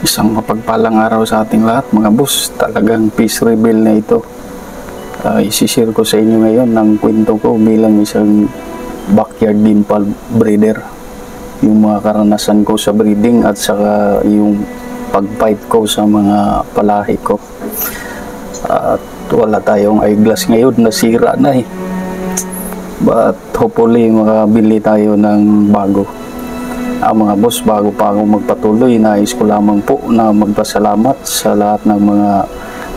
Isang mapagpalang araw sa ating lahat mga boss. Talagang peace reveal na ito. Isishare ko sa inyo ngayon ng kwento ko bilang isang backyard dimple breeder. Yung mga karanasan ko sa breeding at saka yung pag-fight ko sa mga palahi ko. At wala tayong eyeglass ngayon, nasira na eh. But hopefully makabili tayo ng bago. Mga boss, bago pa ako magpatuloy, nais ko lamang po na magpasalamat sa lahat ng mga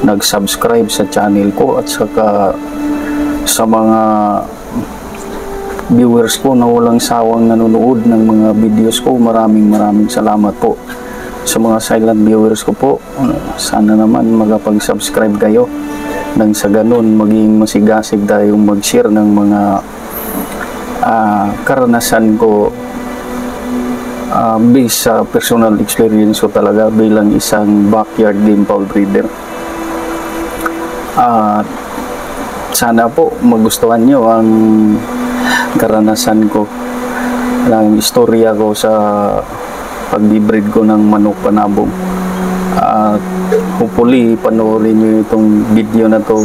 nag-subscribe sa channel ko at saka sa mga viewers ko na walang sawang nanonood ng mga videos ko. Maraming salamat po sa mga silent viewers ko po. Sana naman magpag-subscribe kayo nang sa ganun maging masigasig tayong mag-share ng mga karanasan ko based sa personal experience ko talaga bilang isang backyard dimple breeder. Sana po magustuhan nyo ang karanasan ko, ang istorya ko sa pag-breed ko ng manok panabong. Hopefully panoorin nyo itong video na to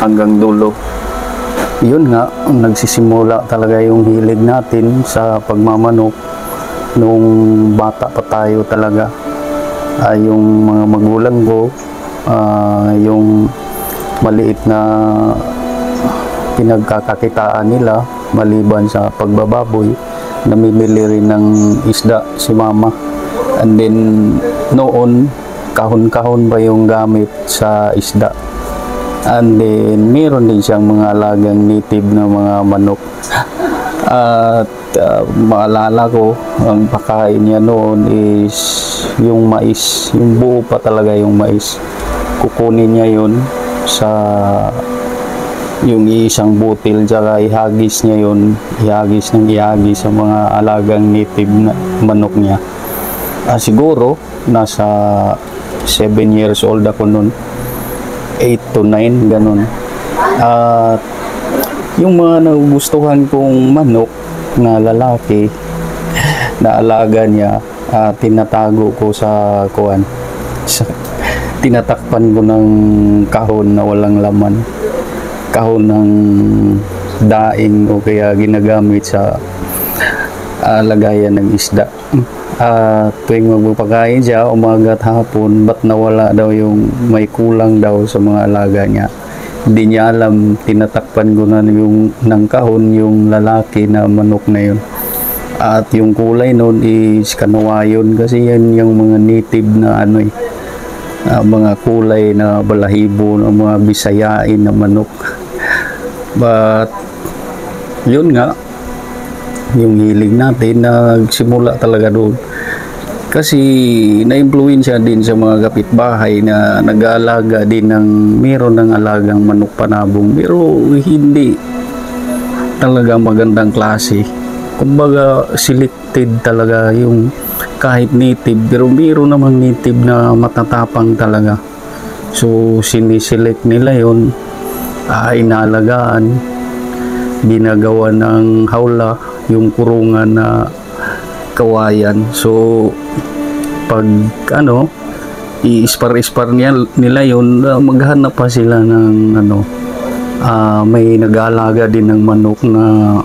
hanggang dulo. Yun nga, nagsisimula talaga yung hilig natin sa pagmamanok nung bata pa tayo talaga. Yung mga magulang ko, yung maliit na pinagkakakitaan nila maliban sa pagbababoy, namimili rin ng isda si mama. And then noon, kahon-kahon ba yung gamit sa isda. And then meron din siyang mga alagang native na mga manok. At maalala ko, ang pakain niya noon is yung mais, yung buo pa talaga yung mais. Kukunin niya yun sa yung isang butil, tsaka ihagis niya yun, ihagis sa mga alagang native na manok niya. Siguro nasa 7 years old ako noon, 8 to 9 ganun. At yung mga nagugustuhan kong manok na lalaki na alaga niya, tinatago ko sa kuwan. Tinatakpan ko ng kahon na walang laman, kahon ng daing o kaya ginagamit sa lagayan ng isda. Tuwing magpapakain siya umaga at hapon, ba't nawala daw yung may kulang daw sa mga alaga niya. Hindi niya alam, tinatakpan ko na yung ng kahon yung lalaki na manok na yun. At yung kulay noon is kanawayon, kasi yan yung mga native na mga kulay na balahibo ng mga Bisayain na manok. But yun nga, yung hilig natin nagsimula talaga doon. Kasi na-influensya din sa mga kapitbahay na nag-aalaga din ng meron ng alagang manok panabong, pero hindi talaga magandang klase. Kumbaga selected talaga, yung kahit native, pero meron namang native na matatapang talaga. So siniselect nila yun, inalagaan, ginagawa ng hawla, yung kurungan na kawayan. So pag i-ispar nila yun, maghanap pa sila ng may nag-aalaga din ng manok na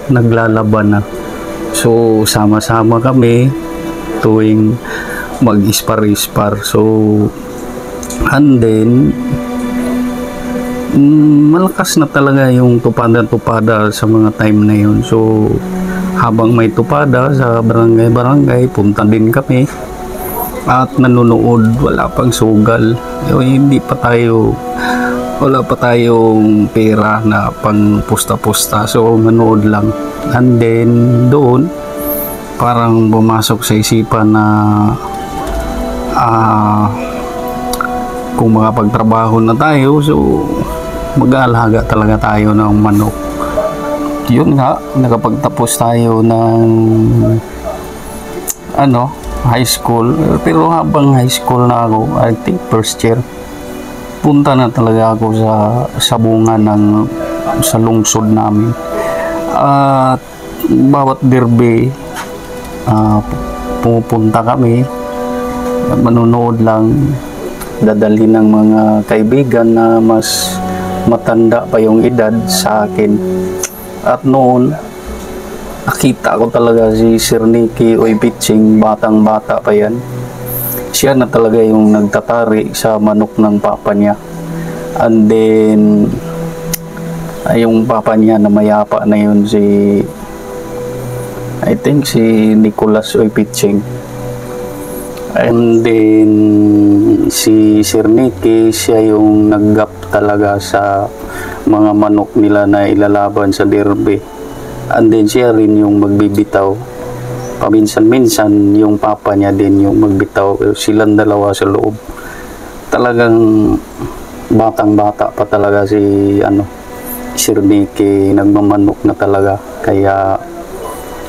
naglalaban na. So sama-sama kami tuwing mag-ispar. So and then malakas na talaga yung tupada sa mga time na yun. So habang may tupada sa barangay, punta din kami at nanonood. Wala pang sugal, wala pa tayong pera na pang pusta-pusta, so manood lang. And then doon parang bumasok sa isipan na kung makapagtrabaho na tayo, so mag-aalaga talaga tayo ng manok. Yun nga, nakapagtapos tayo ng high school. Pero habang high school na ako, I think first year, punta na talaga ako sa sabungan sa lungsod namin. At bawat derby, pumupunta kami manonood lang, dadalhin ng mga kaibigan na mas matanda pa yung edad sa akin. At noon, nakita ko talaga si Sir Nicky Oy Pitching, batang bata pa yan. Siya na talaga yung nagtatari sa manok ng papa niya. And then yung papa niya na mayapa na yun, I think si Nicholas Oy Pitching. And then si Sir Nicky, siya yung naggap talaga sa mga manok nila na ilalaban sa derby. And then siya rin yung magbibitaw. Paminsan-minsan yung papa niya din yung magbitaw. Silang dalawa sa loob. Talagang batang-bata pa talaga si Sir Nicky, nagmamanok na talaga. Kaya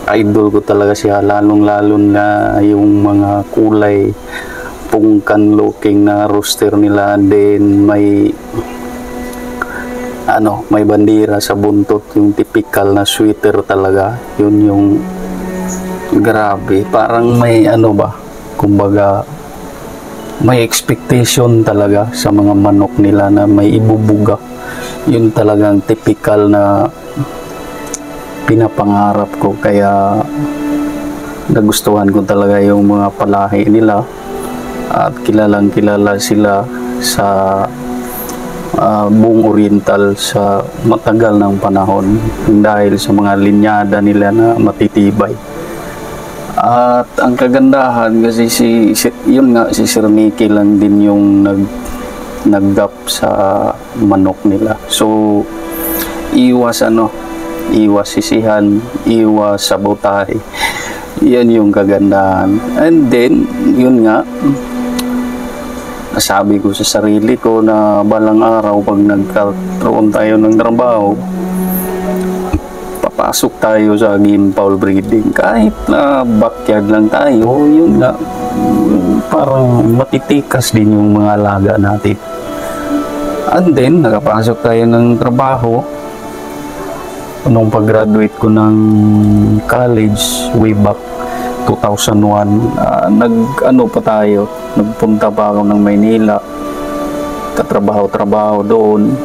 idol ko talaga siya, lalong-lalo na yung mga kulay pungkan looking na roster nila. Then may may bandira sa buntot, yung typical na sweater talaga. Yun yung grabe, parang may kumbaga may expectation talaga sa mga manok nila na may ibubuga. Yun talagang typical na pinapangarap ko, kaya nagustuhan ko talaga yung mga palahi nila at kilalang kilala sila sa buong Oriental sa matagal ng panahon dahil sa mga linyada nila na matitibay. At ang kagandahan kasi si Sir Nicky lang din yung naggap sa manok nila. So iwas sisihan, iwas sabotahe. Yan yung kagandahan. And then, yun nga, nasabi ko sa sarili ko na balang araw pag nagkaroon tayo ng trabaho, papasok tayo sa game fowl breeding. Kahit na backyard lang tayo, yun nga, parang matitikas din yung mga alaga natin. And then, nakapasok tayo ng trabaho. Nung pag-graduate ko ng college way back 2001, nagpunta pa ako ng Maynila, katrabaho-trabaho doon.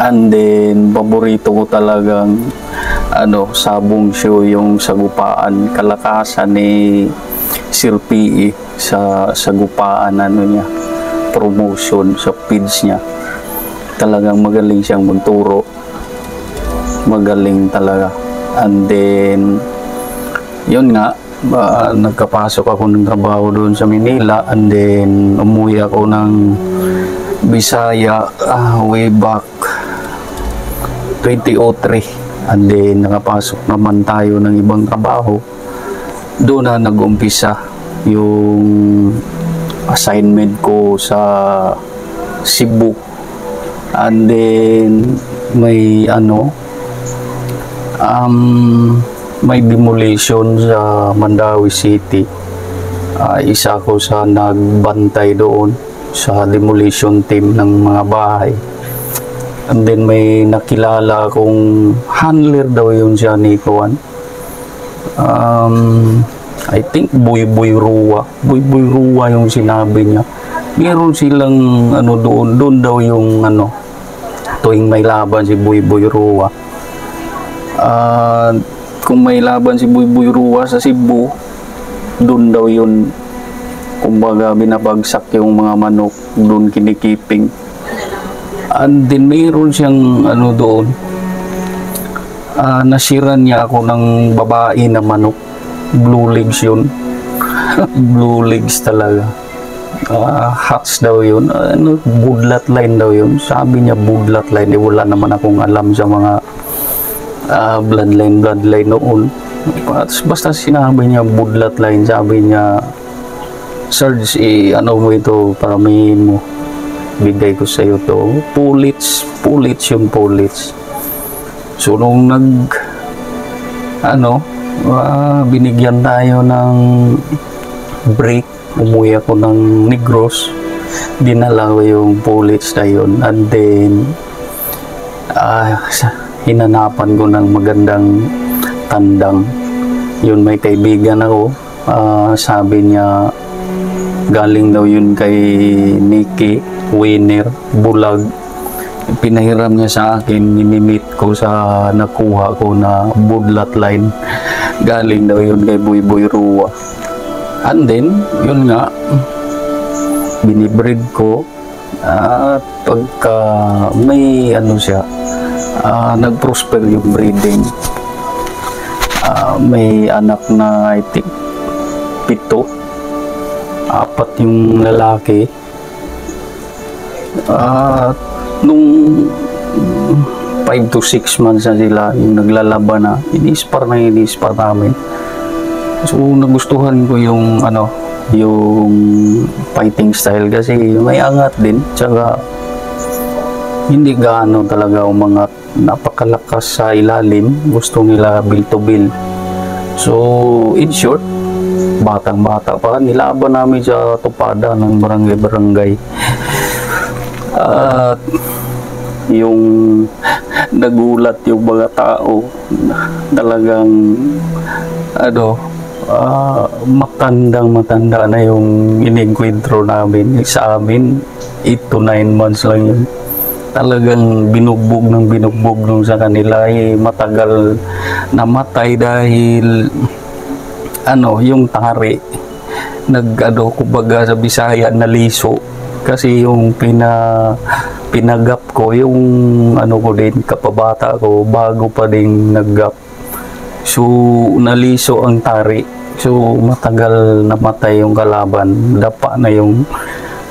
And then paborito ko talagang sabong show yung sagupaan, kalakasan ni Sir P.E. sa sagupaan niya, promotion sa feeds niya. Talagang magaling siyang magturo. Magaling talaga. And then yun nga, nagkapasok ako ng trabaho doon sa Manila. And then umuwi ako ng Bisaya way back 2003. And then nakapasok naman tayo ng ibang trabaho. Doon na nag-umpisa yung assignment ko sa Cebu. And then may demolition sa Mandawi City. Isa ko sa nagbantay doon sa demolition team ng mga bahay. And then may nakilala akong handler daw yun siya ni Kuan. I think Boy Ruwa. Boy Ruwa yung sinabi niya. Meron silang doon daw yung tuwing may laban si Boy Ruwa. Kung may laban si Boy Ruwa sa Cebu, doon daw yun, kumbaga binabagsak yung mga manok, doon kinikiping. And then mayroon siyang doon, nasiran niya ako ng babae na manok, blue legs yun. Blue legs talaga. Hats daw yun, budlat line daw yun. Sabi niya budlat line, wala naman akong alam sa mga bloodline noon. Basta sinabi niya budlat line, sabi niya, Sarge, mo ito, paramihin mo, bigay ko sa iyo to. Pullets yung pullets. So nung binigyan tayo ng break, umuwi ako ng Negros, dinala ko yung pullets na yun. And then hinanapan ko ng magandang tandang. Yun, may kaibigan ako, sabi niya, galing daw yun kay Nikki Winner Bulag. Pinahiram niya sa akin, minimit ko sa nakuha ko na budlat line, galing daw yun kay Boy Rua. And then yun nga, binibreed ko at pagka may ano siya, nag-prosper yung breeding. May anak na I think 7, 4 yung lalaki. Nung 5 to 6 months na sila yung naglalaban na, inispar namin. So nagustuhan ko yung yung fighting style kasi may angat din, tsaka hindi gaano talaga umangat, napakalakas sa ilalim, gusto nila build to build. So in short, batang-bata pa, nilaban namin sa tupada ng barangay. At yung nagulat yung mga tao, talagang matanda na yung inengkwentro namin. Sa amin 8 to 9 months lang yun. Talagang binugbog nung sa kanila matagal namatay dahil yung tari kumbaga sa Bisaya naliso, kasi yung pinagap ko yung ko din, kapabata ko, bago pa din naggap. So naliso ang tari, so matagal namatay yung kalaban, dapa na yung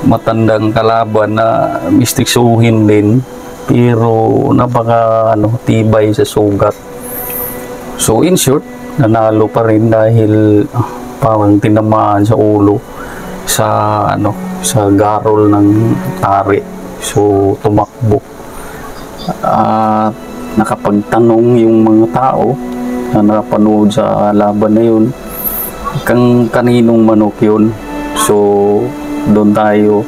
matandang kalaban na mistiksuhin din, pero napaka tibay sa sugat. So in short, nanalo pa rin dahil parang tinamaan sa ulo sa garol ng tari. So tumakbo at nakapagtanong yung mga tao na nakapanood sa laban na yun kaninong manok yun. So doon tayo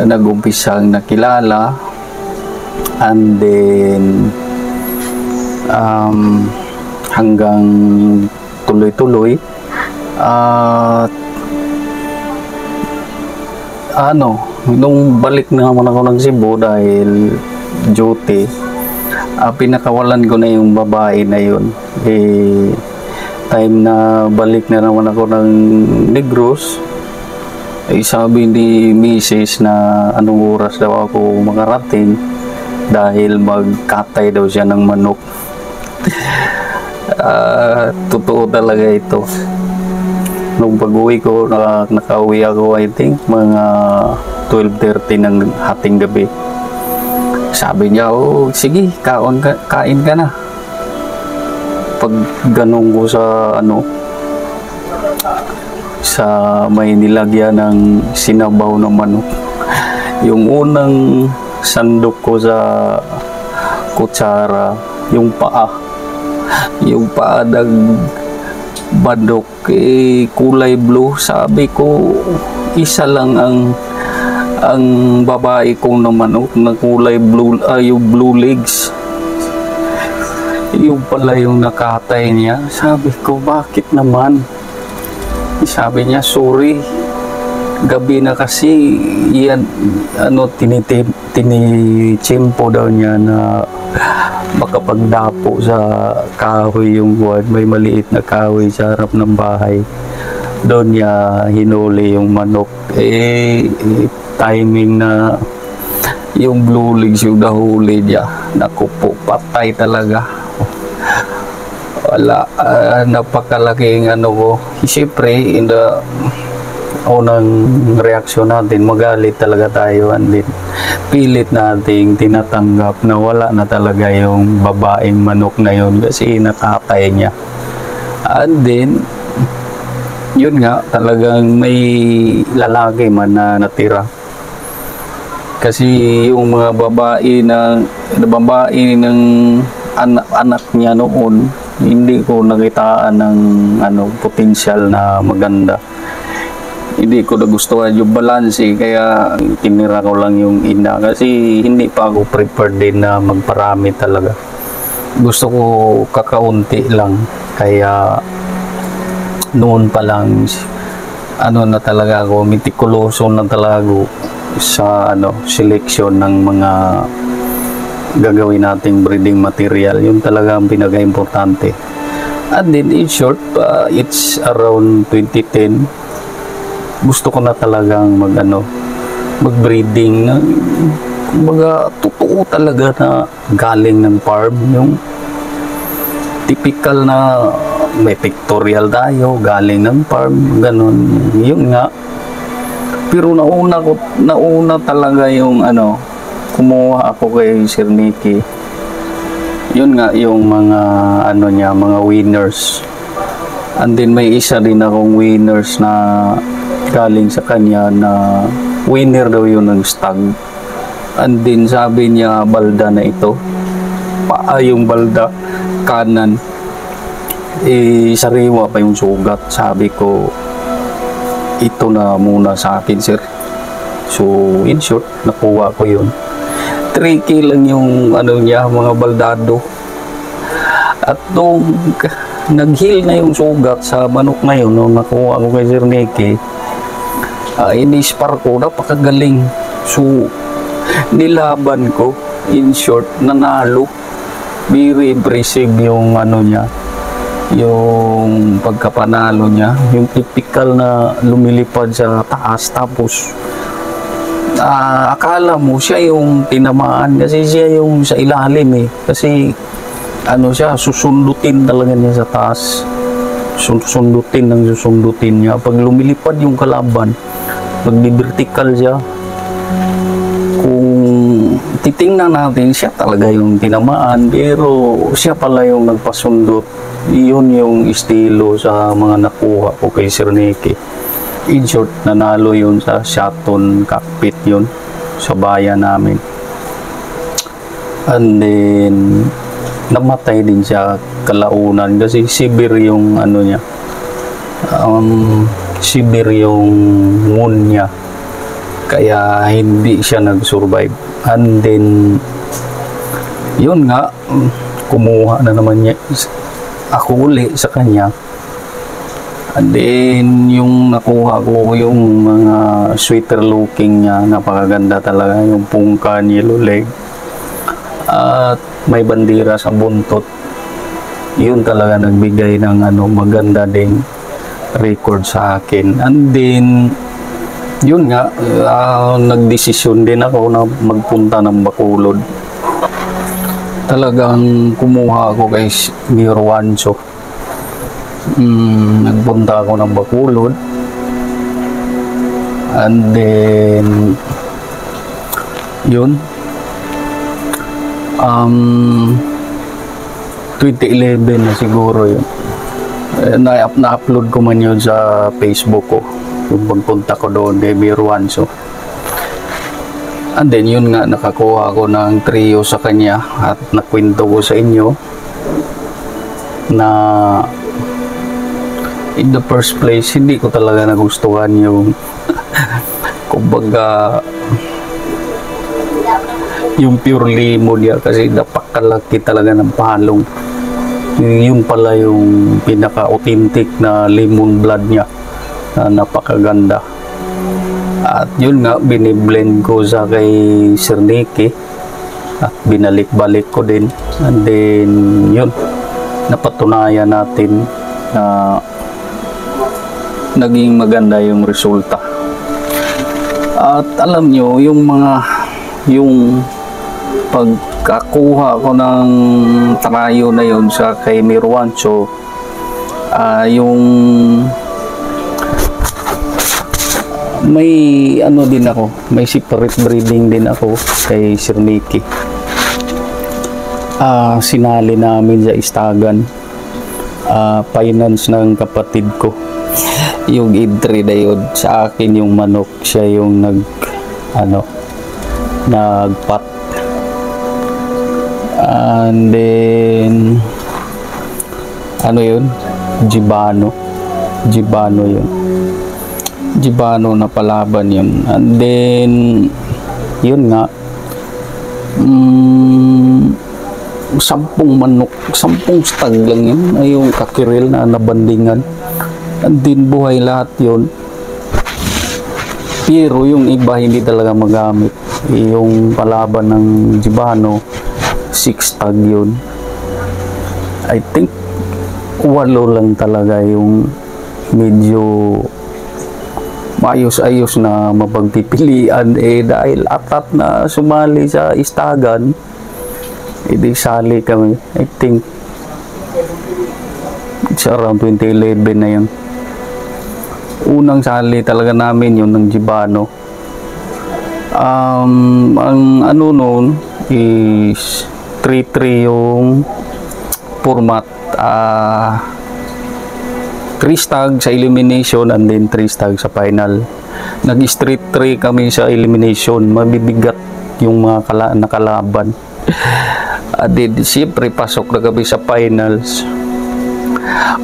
nag-umpisang nakilala, and then hanggang tuloy-tuloy at nung balik na naman ako ng Cebu dahil duty, pinakawalan ko na yung babae na yun. Time na balik na naman ako ng Negros, sabi ni Mrs. na anong oras daw ako makarating dahil magkatay daw siya ng manok. Totoo talaga ito. Nung pag-uwi ko, nakauwi ako I think mga 12:30 ng hating gabi. Sabi niya, sige, kain ka na. Pag ganun ko sa may nilagyan ng sinabaw na manok, yung unang sandok ko sa kutsara, yung paa ng manok, kulay blue. Sabi ko, isa lang ang babae kong na manok na kulay blue, yung blue legs. Yung pala yung nakatay niya. Sabi ko, bakit naman? Sabi niya, sorry, gabi na kasi yan, tinichimpo daw niya na makapagdapo sa kahoy yung buwan. May maliit na kahoy sa harap ng bahay. Doon niya hinuli yung manok. Timing na yung blue legs yung nahuli niya. Naku po, patay talaga. Wala, napakalaking ko. Siyempre, in the unang reaksyon natin, magalit talaga tayo, and then pilit nating tinatanggap na wala na talaga yung babaeng manok na yun kasi nakatay niya. And then yun nga, talagang may lalaki man na natira, kasi yung mga babae ng anak niya noon, hindi ko nakitaan ng potensyal na maganda. Hindi ko nagustuhan yung balance, kaya tinira ko lang yung ina kasi hindi pa ako prepared din na magparami talaga. Gusto ko kakaunti lang, kaya noon pa lang ano na talaga ako, mitikuloso na talaga ako sa selection ng mga gagawin nating breeding material. Yun talaga ang pinaka-importante. And then in short, it's around 2010, gusto ko na talagang mag-breeding na kumbaga totoo talaga na galing ng farm, yung typical na may pictorial tayo galing ng farm, ganun. Yun nga, pero nauna talaga yung kumuha ako kay Sir Nicky. Yun nga yung mga mga winners. And then may isa din akong winners na galing sa kanya na winner daw yun ng stag. And then sabi niya, balda na ito, yung balda kanan sariwa pa yung sugat. Sabi ko, ito na muna sa akin, sir. So in short, nakuha ko yun. 3K lang yung niya, mga baldado. At nung nag-heal na yung sugat sa manok na yun, nung nakuha ko kay Sir Nicky, inispar ko, napakagaling. So nilaban ko, in short, nanalo. Very impressive yung niya, yung pagkapanalo niya, yung typical na lumilipad sa taas, tapos akala mo siya yung tinamaan kasi siya yung sa ilalim kasi siya, susundutin talaga niya sa taas, susundutin niya. Pag lumilipad yung kalaban, magdi-vertical siya. Kung titingnan natin, siya talaga yung tinamaan, pero siya pala yung nagpasundot. Yun yung estilo sa mga nakuha ko kay Sir Nicky. In short, nanalo yun sa Shotton cockpit yun sa bayan namin. And then namatay din siya kalaunan kasi severe yung niya, severe yung wound niya, kaya hindi siya nag-survive. And then yun nga, kumuha na naman niya ako uli sa kanya. And then yung nakuha ko yung mga sweater looking niya, napakaganda talaga, yung pungkan, yellow leg, at may bandira sa buntot. Yun talaga nagbigay ng maganda ding record sa akin. And then yun nga, nagdesisyon din ako na magpunta ng Bacolod. Talagang kumuha ako kay Mayor Wancho. Nagpunta ako ng Bacolod. And then yun, 2011 na siguro yun. Na-upload ko man yun sa Facebook ko, yung pagpunta ko doon kay Mayor Wancho. And then yun nga, nakakuha ako ng trio sa kanya, at nakwento ko sa inyo na in the first place, hindi ko talaga nagustuhan yung kumbaga yung pure limo niya, kasi napakalaki talaga ng palong. Yun pala yung pinaka-authentic na lemon blood niya na napakaganda. At yun nga, biniblend ko sa kay Sir Nicky at binalik-balik ko din. And then yun, napatunayan natin na naging maganda yung resulta. At alam nyo, yung pagkakuha ko ng trayo na yun sa kay Mayor Wancho, yung may din ako, may separate breeding din ako kay Sir Nicky. Sinali namin sa Istagan, finance ng kapatid ko yung entry na yun. Sa akin yung manok, siya yung nagpat. And then yun, Gibano yun, Gibano na palaban yun. And then yun nga, 10 manok, 10 stag lang yun, ay yung kakiril na nabandingan. And then buhay lahat yun. Pero yung iba hindi talaga magamit. Yung palaban ng Gibano, 6 tag yun. I think 8 lang talaga yung medyo maayos-ayos na mapagpipilian, dahil atat na sumali sa istagan, di sali kami. I think it's around 2011 na yun. Unang sali talaga namin yun ng Gibano. Ang ano noon is 3-3 yung format. 3 stag sa elimination and then 3 stag sa final. Nag-street 3 kami sa elimination. Mabibigat yung mga nakalaban. Then siyempre pasok na kami sa finals.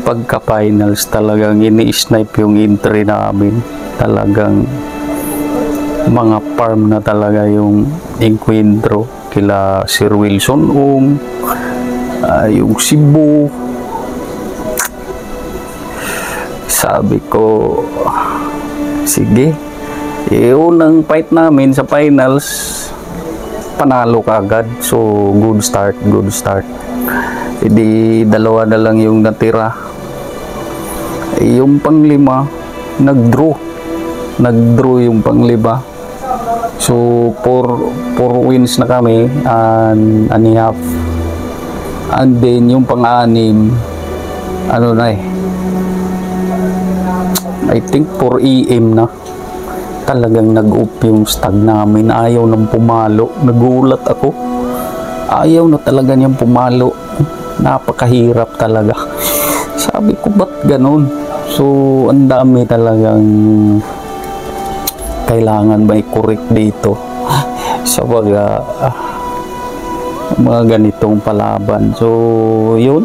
Pagka finals talagang ini-snipe yung entry namin. Talagang mga farm na talaga yung encuentro kila Sir Wilson yung Cebu. Sabi ko, sige, unang fight namin sa finals, panalo ka agad. So good start. Hindi, 2 na lang yung natira. Yung pang-5 nag-draw yung pang-5. So 4 wins na kami and a half. And then yung pang-6 ano na I think 4 EM na. Talagang nag-up yung stag namin. Ayaw nang pumalo. Nagulat ako. Ayaw na talaga niyang pumalo. Napakahirap talaga. Sabi ko, ba't ganun? So, ang dami talagang kailangan may correct dito sa mga ganitong palaban. So, yun.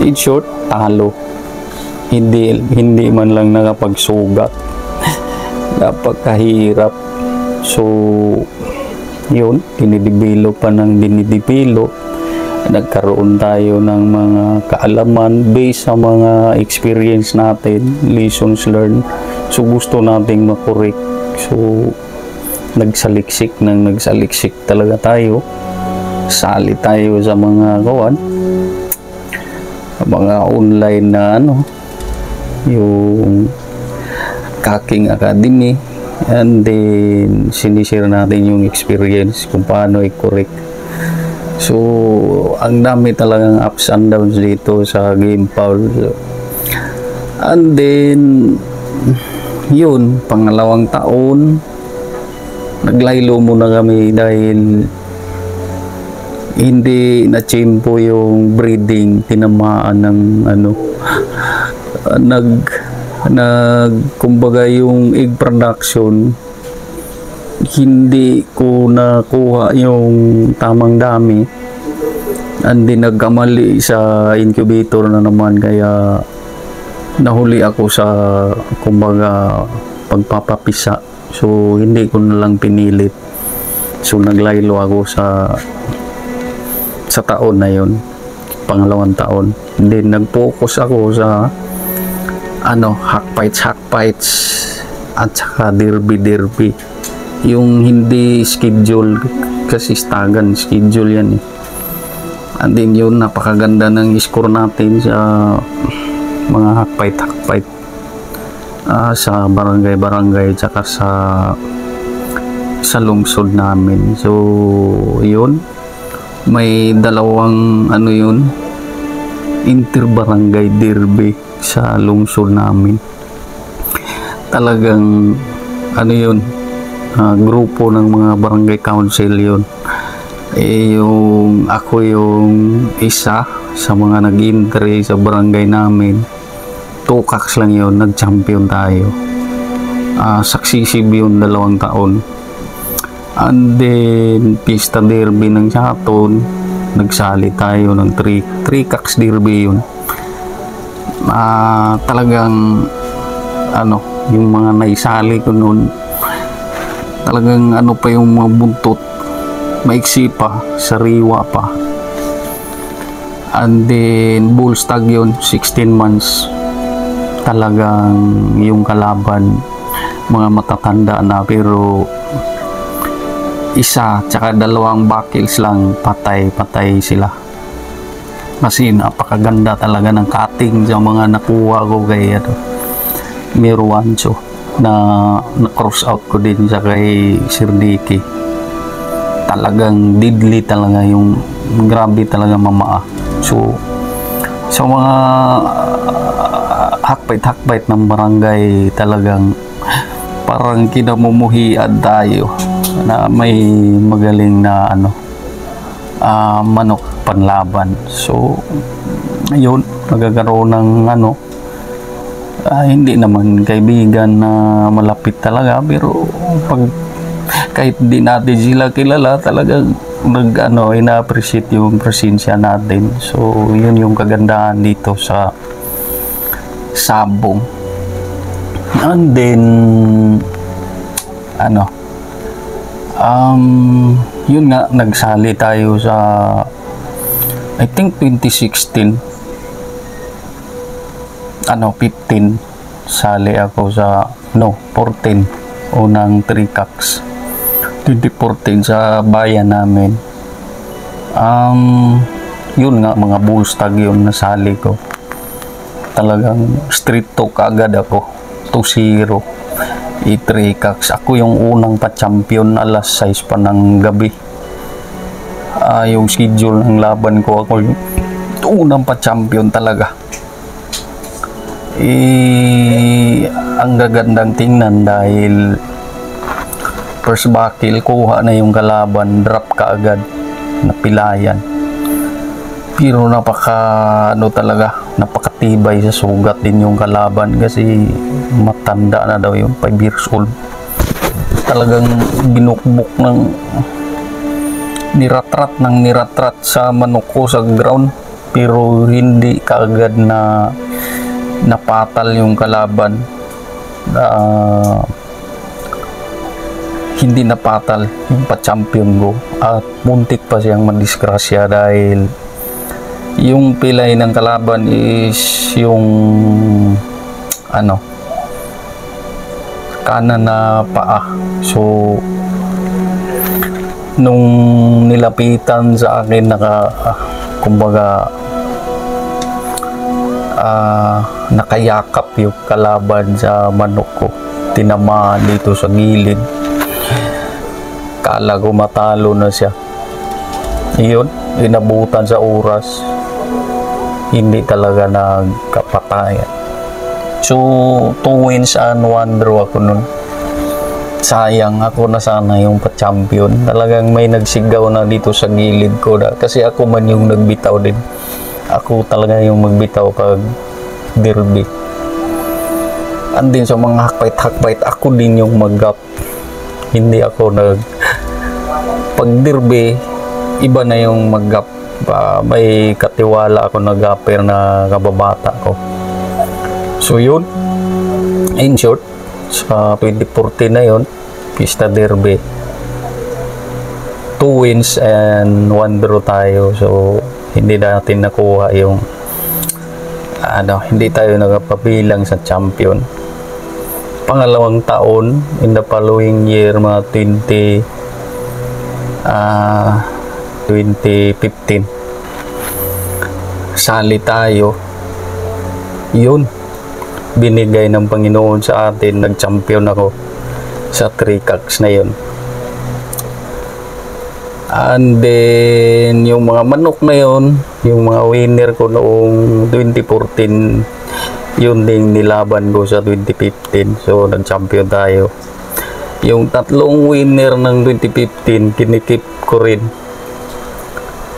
In short, talo. Hindi man lang nakapagsugat. Napakahirap. So, yun. Dinidibilo pa ng dinidibilo. Nagkaroon tayo ng mga kaalaman based sa mga experience natin, lessons learned. So, gusto nating makorek. So, nagsaliksik talaga tayo. Sali tayo sa mga mga online na yung Kaking Academy, and then sinishare natin yung experience kung paano i-correct. So ang dami talagang ups and downs dito sa game foul. And then yun, pangalawang taon naglaylo muna kami dahil hindi na tiyempo yung breeding, tinamaan ng kumbaga yung egg production, hindi ko nakuha yung tamang dami, and then nagkamali sa incubator na naman, kaya nahuli ako sa kumbaga pagpapapisa. So hindi ko na lang pinilit. So naglaylo ako sa taon na yon, pangalawang taon. Then nag-focus ako sa hack fights at saka derby. Yung hindi schedule, kasi stagan schedule yan And then yun, napakaganda ng score natin sa mga hack fight sa barangay tsaka sa lungsod namin. So yun, may dalawang inter-barangay derby sa lungsod namin. Talagang grupo ng mga barangay council yun. Ako yung isa sa mga nag-entry sa barangay namin. 2 cacks lang yun, nag-champion tayo. Successive yun, 2 taon. And then pista derby ng Chaton, nagsali tayo ng 3 cacks derby yun. Talagang yung mga naisali ko noon, talagang pa yung mga buntot, maiksi pa, sariwa pa. And then bull stag yun, 16 months. Talagang yung kalaban mga matatanda na, pero isa tsaka dalawang buckles lang patay sila. Kasi napakaganda talaga ng cutting sa mga nakuha ko kay Miruancho na cross out ko din sa kay Sir Dicky. Talagang deadly talaga yung, grabe talaga mamaa. So sa mga hakbait ng barangay, talagang parang kinamumuhian tayo na may magaling na manok panlaban. So ayun, nagkakaroon ng hindi naman kaibigan na malapit talaga, pero kahit di natin sila kilala, talagang ina-appreciate yung presensya natin. So yun yung kagandahan dito sa Sabong. And then yun nga, nagsali tayo sa I think 2016 15 sali ako sa 14 unang 3 cocks 2014 sa bayan namin. Yun nga, mga bullstag yung nasali ko. Talagang street talk agad ako, 2-0 3 cocks. Ako yung unang pa-champion, alas 6 pa ng gabi. Yung schedule ng laban ko, ako yung unang pa-champion talaga. Ang gagandang tingnan dahil first buckle, kuha na yung kalaban, drop ka agad, napilayan. Pero napakatibay sa sugat din yung kalaban kasi matanda na daw yung 5 years old. Talagang binukbok ng niratrat sa manok ko sa ground, pero hindi kaagad na napatal yung kalaban. Hindi napatal yung pa-champion ko, at muntik pa siyang madisgrasya dahil yung pilay ng kalaban is yung kanan na paa. So nung nilapitan sa akin, nakayakap yung kalaban sa manok ko, tinamaan dito sa gilid. Kala ko matalo na siya. Iyon, inabutan sa oras, hindi talaga nagkapatayan. So 2 wins and 1 draw ako nun. Sayang, ako na sana yung pa-champion. Talagang may nagsigaw na dito sa gilid ko kasi ako man yung nagbitaw din. Ako talaga yung magbitaw pag derby. Andin sa mga hakbait, ako din yung mag-gap. Hindi ako pag derby, iba na yung mag-gap. May katiwala ako na gapper na kababata ko. So yun, in short, sa 2014 na yun, Pista Derby, 2 wins and 1 draw tayo. So hindi natin nakuha yung hindi tayo nakapabilang sa champion. Pangalawang taon, in the following year, mga 2015, sali tayo. Yun, binigay ng Panginoon sa atin, nag-champion ako sa 3 cocks na yun. And then yung mga manok na yun, yung mga winner ko noong 2014, yun din nilaban ko sa 2015. So nag-champion tayo. Yung 3 winner ng 2015, kinikip ko rin.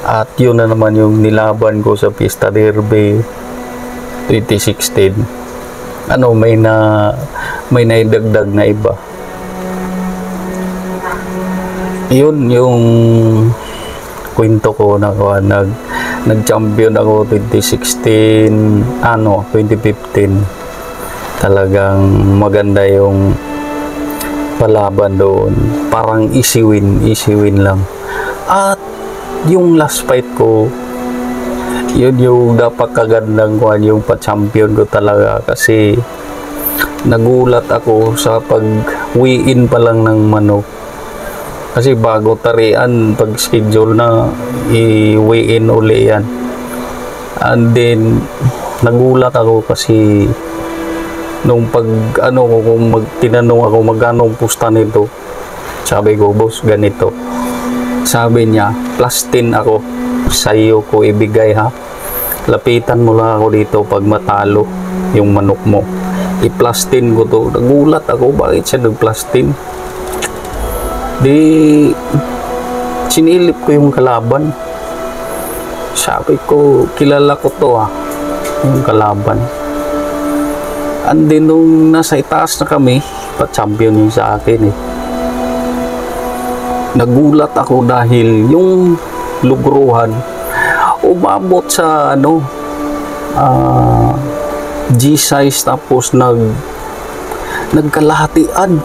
At yun na naman yung nilaban ko sa Pista Derby 2016. May naidagdag na iba. Yun yung kwento ko na nag-champion ako 2016, 2015. Talagang maganda yung palaban doon. Parang easy win lang. At yung last fight ko, yun yung dapat kagandang kuhan, yung pa-champion ko talaga, kasi nagulat ako sa pag-weigh-in pa lang ng manok. Kasi bago tarian, pag schedule na, i-weigh-in uli yan. And then, nagulat ako kasi nung kung tinanong ako magkano ang pusta nito, sabi ko, boss, ganito. Sabi niya, plus 10 ako, sa'yo ko ibigay ha. Lapitan mo lang ako dito pag matalo yung manok mo. I-plus 10 ko to. Nagulat ako, bakit siya nag-plus 10? Di, sinilip ko yung kalaban. Sabi ko, kilala ko to yung kalaban. And then, nung nasa itaas na kami, pa-champion yung sa akin Nagulat ako dahil yung lugruhan, umabot sa G-size, tapos nagkalahatian.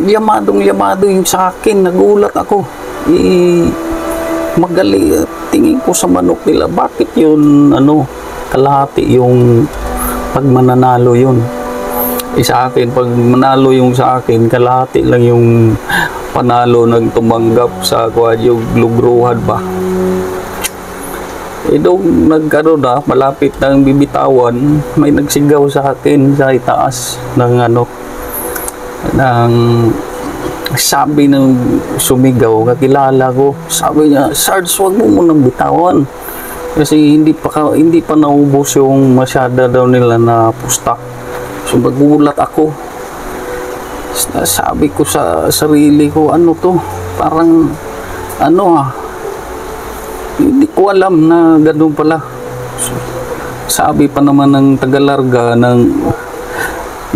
Yamadong yung sa akin. Nagulat ako. Magali, tingin ko sa manok nila, bakit yun kalahati yung pag mananalo yun. Sa akin, pag manalo yung sa akin, kalahati lang yung panalo ng tumanggap sa yung lugruhan ba. Nung malapit ng bibitawan, may nagsigaw sa akin sa itaas ng sabi ng sumigaw, kakilala ko. Sabi niya, Sarge, wag mo munang bitawan. Kasi hindi pa naubos yung masyada daw nila na pusta. So nagulat ako. Sabi ko sa sarili ko, ano to? Parang, hindi ko alam na gano'n pala. So, sabi pa naman ng tagalarga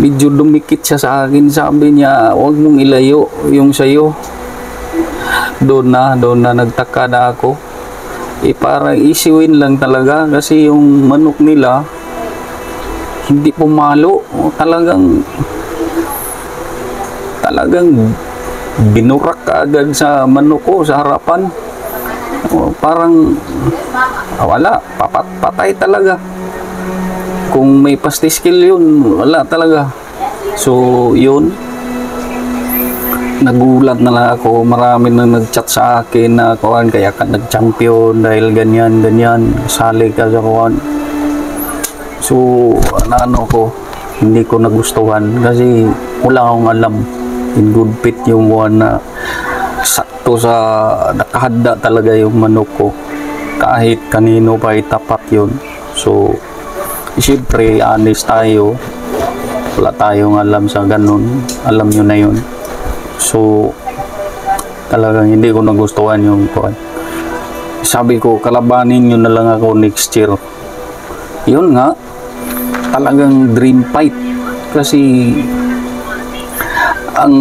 medyo dumikit siya sa akin. Sabi niya, huwag mong ilayo yung sayo. Doon na nagtaka na ako. Parang easy win lang talaga kasi yung manok nila hindi pumalo. Talagang binurak ka agad sa manok ko sa harapan. Parang wala, patay talaga. Kung may pastiskil yun, wala talaga. So yun, nagulat na lang ako. Marami na nag-chat sa akin na kaya ka nag-champion dahil ganyan, sali ka sa kuwan. So hindi ko nagustuhan kasi wala akong alam. In good fit yung one na sakto sa nakahanda talaga yung manok ko. Kahit kanino pa itapat yun. So siyempre, honest tayo. Wala tayong alam sa ganun. Alam nyo na yun. So, talagang hindi ko nagustuhan yung kuwan. Sabi ko, kalabanin nyo na lang ako next year. Yun nga, talagang dream fight. Kasi, ang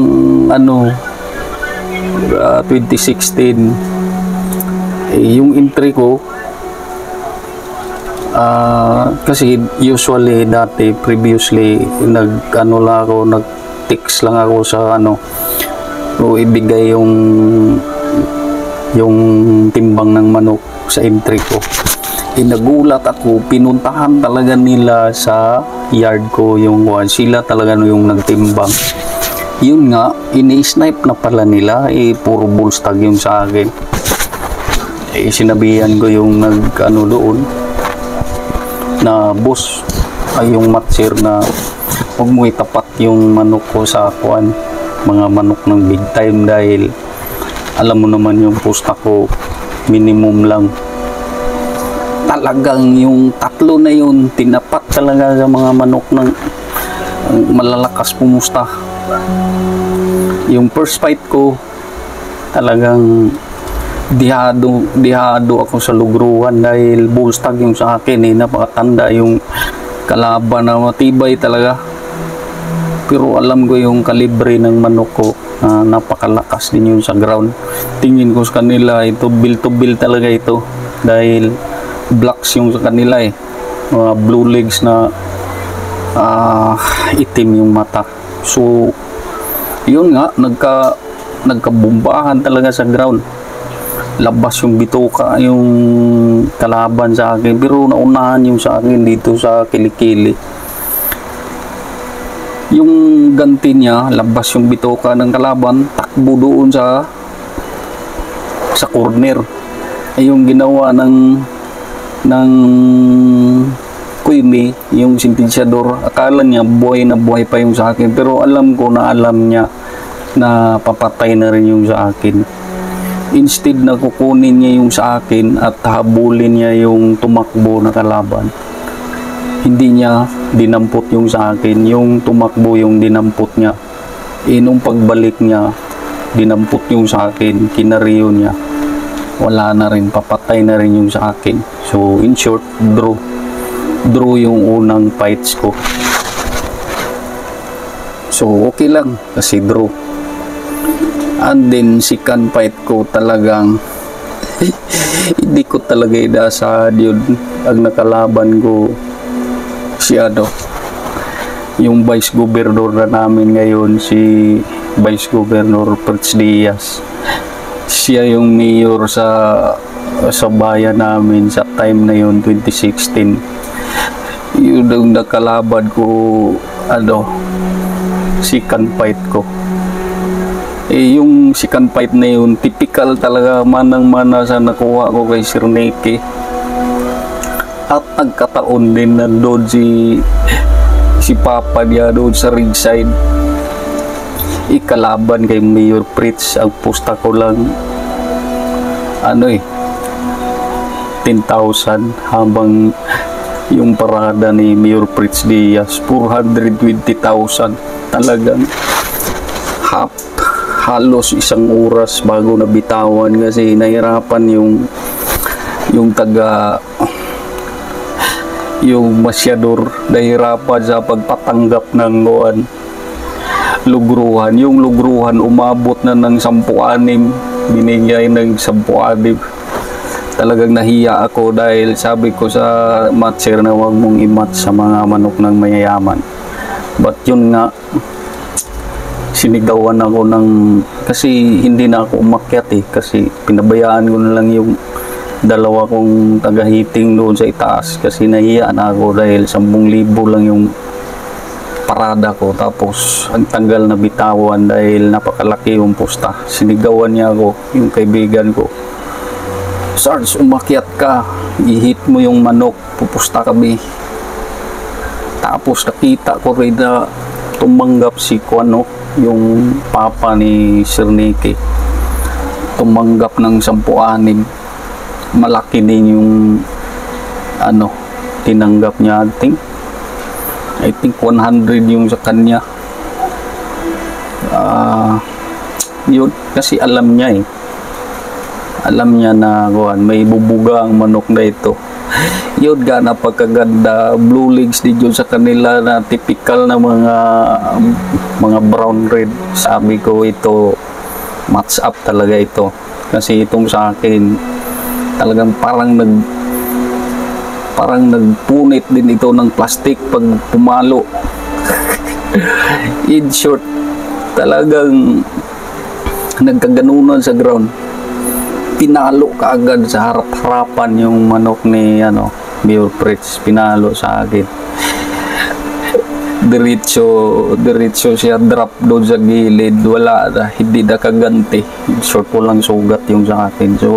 2016, yung entry ko, kasi usually previously nag-text lang ako sa o ibigay yung timbang ng manok sa entry ko. Nagulat ako, pinuntahan talaga nila sa yard ko sila talaga yung nagtimbang. Yun nga, ini-snipe na pala nila, puro bullstag yung sa akin. Sinabihan ko yung doon na boss, yung matcher na huwag mo itapat yung manok ko sa mga manok ng big time dahil alam mo naman yung pusta ko minimum lang. Talagang yung tatlo na yun tinapat talaga sa mga manok ng malalakas pumusta. Yung first fight ko talagang dihado ako sa lugruhan dahil bullstag yung sa akin napakatanda yung kalaban na matibay talaga, pero alam ko yung kalibre ng manok ko napakalakas din yun sa ground. Tingin ko sa kanila ito build to build talaga ito dahil blacks yung sa kanila mga blue legs na itim yung mata. So yun nga, nagkabumbahan talaga sa ground. labas yung bituka yung kalaban sa akin, pero naunahan yung sa akin dito sa kilikili. Yung ganti niya, labas yung bituka ng kalaban, takbo doon sa corner. Ay yung ginawa ng Queenie, yung sintetsador, akala niya buhay na buhay pa yung sa akin, pero alam ko na alam niya na papatay na rin yung sa akin. Instead na kukunin niya yung sa akin at habulin niya yung tumakbo na kalaban, hindi niya dinampot yung sa akin, yung tumakbo yung dinampot niya. Nung pagbalik niya, dinampot yung sa akin, kinariyo niya, wala na rin, papatay na rin yung sa akin. So in short, draw yung unang fights ko. So okay lang kasi draw. And then second fight ko talagang hindi ko talaga inaasahan yun. Ang nakalaban ko si yung Vice Governor na namin ngayon, si Vice Governor Prince Diaz. Siya yung mayor sa bayan namin sa time na yun, 2016. Yun ang nakalaban ko, second fight ko. Yung second fight na yun, typical talaga, manang-mana sa nakuha ko kay Sir Nicky. At nagkataon din na doon si Papa niya doon sa ringside. Ikalaban kay Mayor Fritz. Ang pusta ko lang 10,000, habang yung parada ni Mayor Fritz Diaz 420,000. Talagang halos isang oras bago nabitawan kasi nahirapan yung masyador, nahirapan sa pagpatanggap ng lugruhan. Yung lugruhan umabot na ng 10-6, binigay ng 10-6. Talagang nahiya ako dahil sabi ko sa matcher na wag mong imatch sa mga manok ng mayayaman. But yun nga, sinigawan ako kasi hindi na ako umakyat kasi pinabayaan ko na lang yung dalawa kong taga-hiting doon sa itaas kasi nahiya na ako dahil 10,000 lang yung parada ko, tapos ang tanggal na bitawan dahil napakalaki yung pusta. Sinigawan niya ako, yung kaibigan ko, "Sarge, umakyat ka, i-hit mo yung manok, pupusta kami." Tapos nakita ko rin na tumanggap si yung papa ni Sir Nicky, tumanggap ng 10-6. Malaki din yung tinanggap niya. I think 100 yung sa kanya. Yun kasi alam niya na may bubuga ang manok na ito. Yun nga, napakaganda. Blue legs din yun sa kanila na typical na mga brown red. Sabi ko ito match up talaga ito kasi itong sa akin talagang parang nagpunit din ito ng plastic pag pumalo. In short, talagang nagkaganunan sa ground. Pinalo kaagad sa harap-harapan yung manok ni Mayor Fritz. Pinalo sa akin. Diretso siya drop doon sa gilid. Wala na, hindi na kaganti. In short, walang sugat yung sa akin. So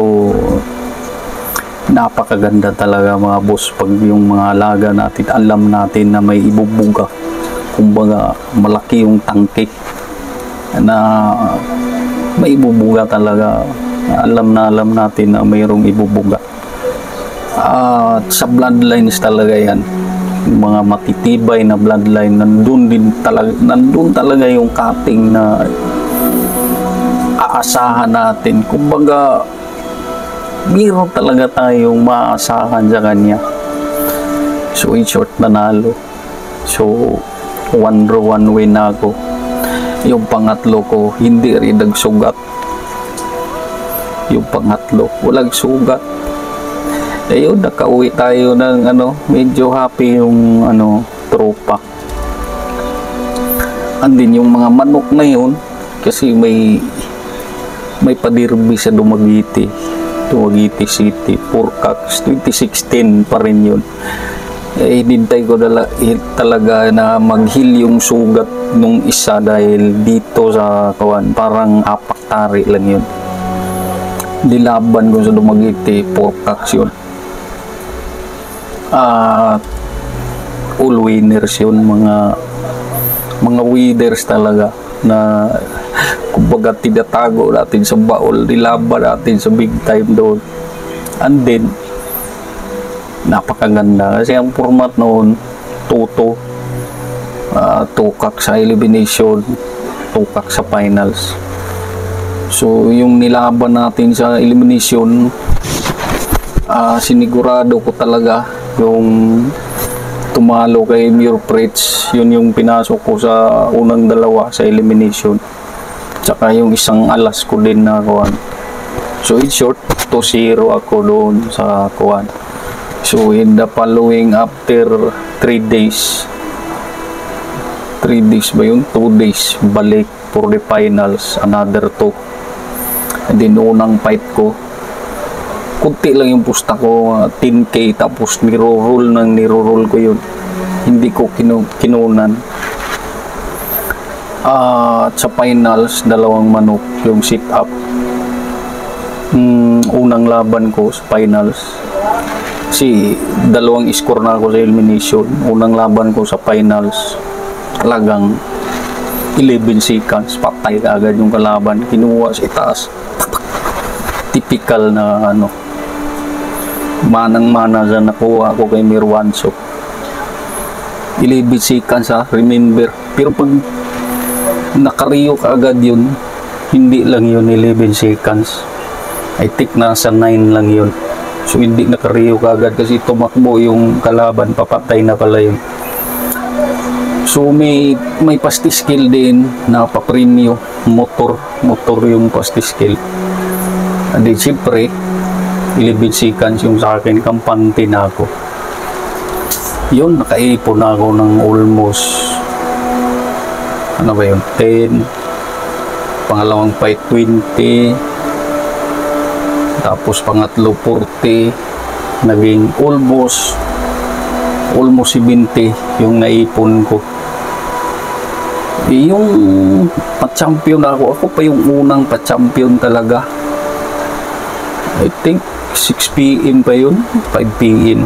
napakaganda talaga mga boss pag yung mga alaga natin, alam natin na may ibubuga. Kumbaga malaki yung tangke na may ibubuga talaga. Alam natin na mayroong ibubuga. At sa bloodlines talaga yan, yung mga matitibay na bloodline, nandun talaga yung cutting na aasahan natin. Kumbaga meron talaga tayong maaasahan sa kanya. So in short, nanalo. So 1 draw 1 win na ako. Yung pangatlo ko hindi rin nagsugat. Yung pangatlo walang sugat. Ayun, nakauwi tayo ng medyo happy yung tropa. And then yung mga manok na yun, kasi may padirbi sa Dumaguete. Dumaguete City, Purcax, 2016 pa rin yun. Hinintay ko talaga na mag-heal yung sugat nung isa dahil dito sa kawan, parang apaktari lang yun. Dilaban ko sa Dumaguete, Purcax yun. All winners yun, mga winners talaga na kumbaga tinatago natin sa baol, nilaban natin sa big time doon. And then napakaganda kasi ang format noon tuto, tukak sa elimination, tukak sa finals. So yung nilaban natin sa elimination, sinigurado ko talaga yung tumalo kay Muir Fritz. Yun yung pinasok ko sa unang dalawa sa elimination, tsaka yung isang alas ko din na kuwan. So in short, 2-0 ako doon sa kuwan. So in the following, after 3 days ba yun? 2 days balik for the finals, another 2. And then unang fight ko, kunti lang yung pusta ko, 10k, tapos niro-roll ko yun, hindi ko kinunan. At sa finals, 2 manok yung sit up. Unang laban ko sa finals, kasi 2 score na ako sa elimination. Unang laban ko sa finals, talagang 11 seconds, patay ka agad yung kalaban, kinuha sa itaas. Typical na manang-mana sa nakuha ko kay Mirwanso. 11 seconds remember. Pero pag nakariyo ka agad yun, hindi lang yun 11 seconds. I think nasa 9 lang yun. So hindi nakariyo ka agad kasi tumakbo yung kalaban, papatay na pala yun. So may pasti skill din na papremyo, motor yung pasti skill. And then siyempre 11 seconds yung sa akin, kampante na ako. Yun, nakaipon na ako ng almost 10. Pangalawang fight 20, tapos pangatlo 40, naging almost 70 yung naipon ko. Yung pa-champion ako pa yung unang pa-champion talaga. I think 6 PM pa yun, 5 PM.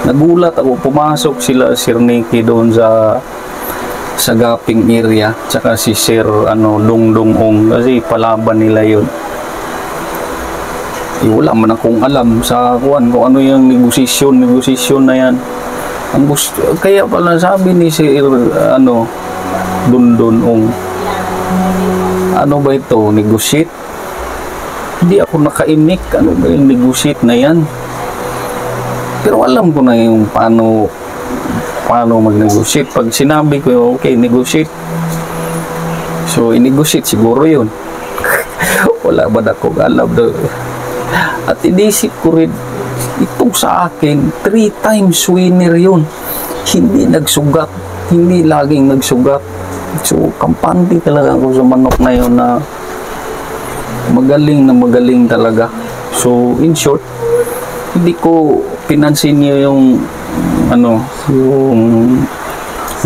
Nagulat ako, pumasok sila Sir Nicky doon sa gaping area, tsaka si Sir Dongdong kasi palaban nila yun. Wala man akong alam sa kung ano yung negosasyon na yan. Ang gusto, kaya pala sabi ni Sir Dongdong, ano ba ito, negotiate? Hindi ako nakaimik, ano ba yung negotiate na yan? Pero alam ko na yung paano mag-negotiate. Pag sinabi ko, okay, negotiate. So, i-negotiate siguro yun. Wala ba na akong alam doon. At inisip ko rin, itong sa akin, 3 times winner yun. Hindi nagsugat. Hindi laging nagsugat. So, kampante talaga ako sa manok na yun na magaling talaga. So in short, hindi ko pinansin yung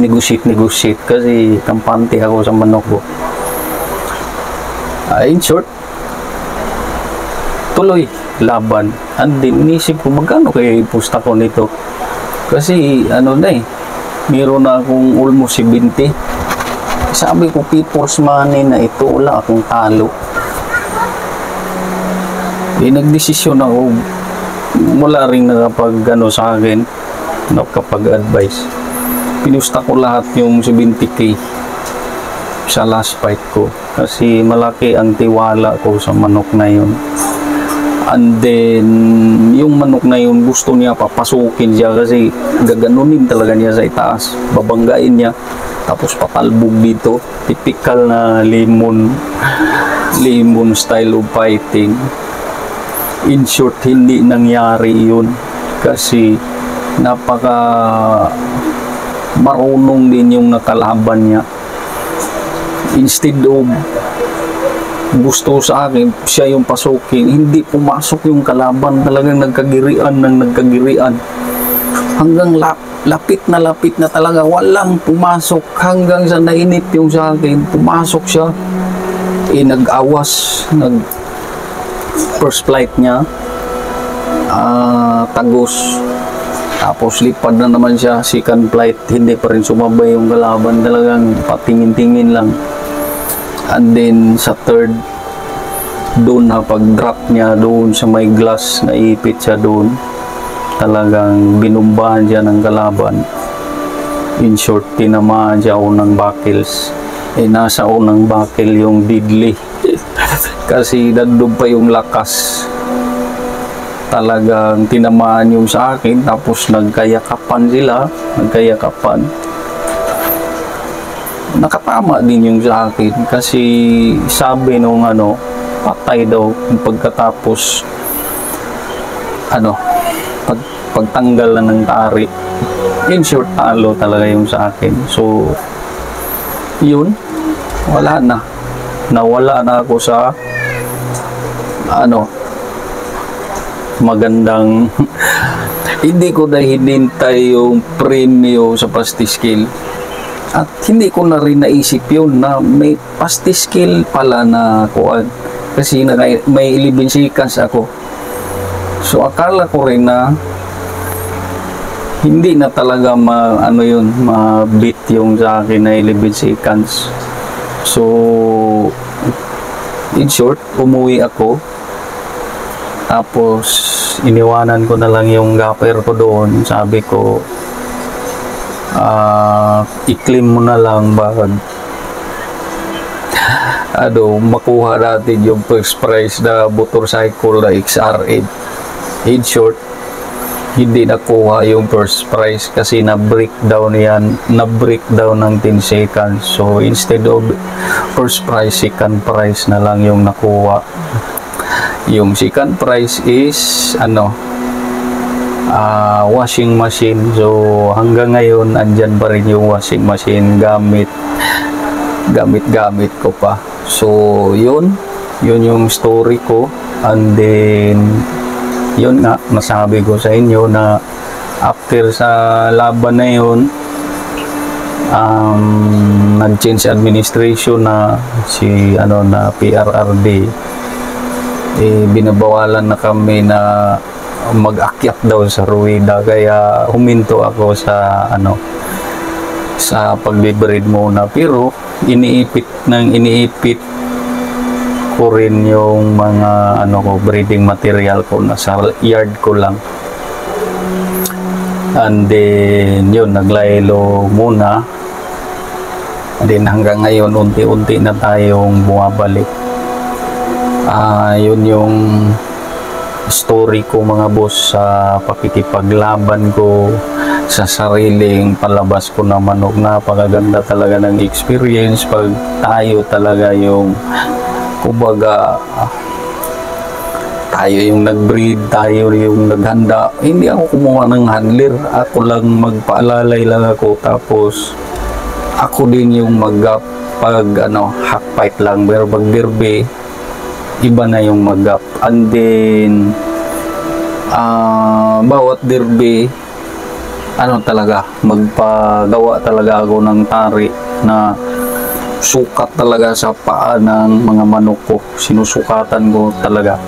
negotiate kasi kampante ako sa manok ko. In short, tuloy laban. And then inisip ko, magkano kaya ipusta ko nito? Kasi meron na akong almost 70. Sabi ko, people's money na ito, wala akong talo. Nagdesisyon ako, wala rin nakapag sa akin, nakapag-advise. Pinusta ko lahat yung 70k sa last fight ko kasi malaki ang tiwala ko sa manok na yun. And then yung manok na yun, gusto niya papasukin siya kasi gaganunin talaga niya sa itaas, babanggain niya, tapos patalbog dito. Typical na lemon style of fighting. In short, hindi nangyari yun kasi napaka marunong din yung nakalaban niya. Instead of gusto sa akin, siya yung pasukin. Hindi pumasok yung kalaban. Talagang nagkagirian ng nagkagirian. Hanggang lapit na talaga. Walang pumasok. Hanggang sa nainip yung sa akin, pumasok siya. Nag-awas. First flight niya. Tagos. Tapos lipad na naman siya, second flight, hindi pa rin sumabay yung kalaban, talagang patingin-tingin lang. And then sa third, doon na pag-drop niya doon sa may glass, naipit siya doon. Talagang binumbahan siya ng kalaban. In short, tinamaan siya unang buckles. Nasa unang buckle yung deadly. Kasi nandun pa yung lakas. Talagang tinamaan yung sa akin, tapos nagkayakapan sila, nakatama din yung sa akin kasi sabi nung patay daw pagkatapos pagtanggal na ng tari. In short, talo talaga yung sa akin. So yun, nawala na ako sa magandang hindi ko na hinintay yung premyo sa pastiskill, at hindi ko na rin naisip yun na may pastiskill pala na kuan, kasi may 11 seconds ako. So akala ko rin na hindi na talaga ma-beat yung sa akin na 11 seconds. So in short, umuwi ako. Tapos, iniwanan ko na lang yung gapper ko doon. Sabi ko, i-claim mo na lang bakit makuha natin yung first prize na motorcycle na XR8. In short, hindi nakuha yung first prize kasi na-breakdown ng 10 seconds. So, instead of first prize, second prize na lang yung nakuha. Yung second prize is washing machine. So hanggang ngayon andyan pa rin yung washing machine, gamit ko pa. So yun yung story ko. And then yun nga, nasabi ko sa inyo na after sa laban na yun, nag-change administration na na PRRD. Binabawalan na kami na mag-akyat daw sa Rueda, kaya huminto ako sa sa pag-breed muna. Pero iniipit ko rin yung mga breeding material ko, nasa yard ko lang. And then yun, naglaylo muna. And then hanggang ngayon unti-unti na tayong bumabalik. Yun yung story ko mga boss, sa pakikipaglaban ko sa sariling palabas ko na manok. Napakaganda talaga ng experience pag tayo talaga yung kumbaga tayo yung nag-breed, tayo yung naghanda. Hindi ako kumuha ng handler, ako lang magpaalalay lang ako, tapos ako din yung hack fight lang. Pero pag derby, iba na yung mag-up. And then bawat derby talaga magpagawa talaga ako ng tari na sukat talaga sa paa ng mga manok ko. Sinusukatan ko talaga.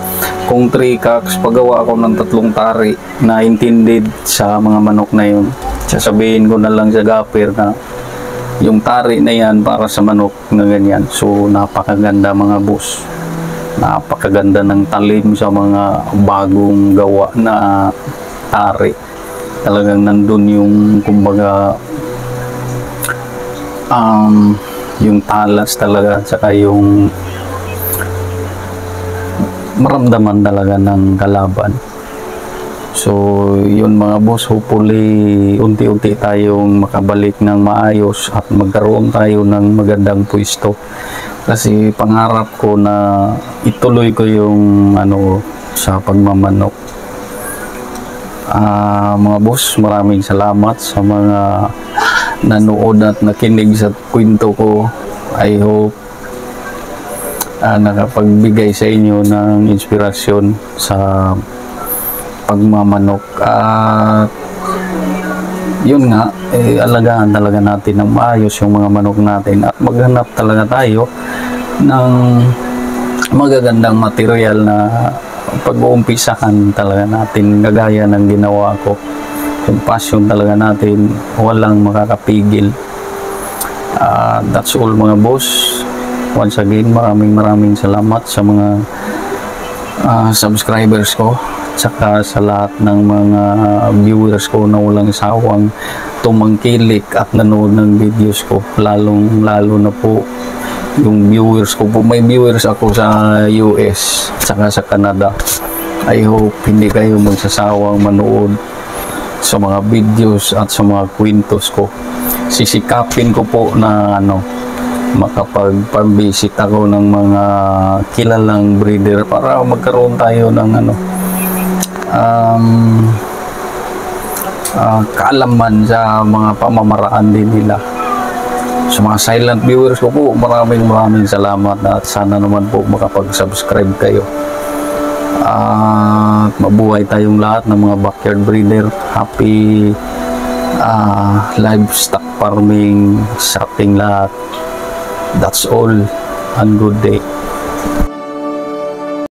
Kung 3 cocks, paggawa ako ng 3 tari na intended sa mga manok na yun, sasabihin ko na lang sa gapper na yung tari na yan para sa manok na ganyan. So napakaganda mga boss, napakaganda ng talim sa mga bagong gawa na tari. Talagang nandun yung kumbaga yung talas talaga, saka yung maramdaman talaga ng kalaban. So yun mga boss, hopefully unti-unti tayong makabalik ng maayos at magkaroon tayo ng magandang pwesto. Kasi pangarap ko na ituloy ko yung sa pagmamanok. Mga boss, maraming salamat sa mga nanood at nakinig sa kwento ko. I hope nakapagbigay sa inyo ng inspirasyon sa pagmamanok. At yun nga, alagaan talaga natin ng maayos yung mga manok natin at maghanap talaga tayo ng magagandang material na pag-uumpisahan talaga natin, kagaya ng ginawa ko. Yung passion talaga natin, walang makakapigil. That's all mga boss. Once again, maraming salamat sa mga subscribers ko, tsaka sa lahat ng mga viewers ko na walang sawang tumangkilik at nanood ng videos ko, lalo na po yung viewers ko po. May viewers ako sa US tsaka sa Canada. I hope hindi kayo magsasawang manood sa mga videos at sa mga kwentos ko. Sisikapin ko po na makapag-visit ako ng mga kilalang breeder para magkaroon tayo ng kaalaman sa mga pamamaraan din nila. Sa mga silent viewers ko po, maraming salamat at sana naman po makapag-subscribe kayo. At mabuhay tayong lahat ng mga backyard breeder. Happy livestock farming sa ating lahat. That's all, and good day.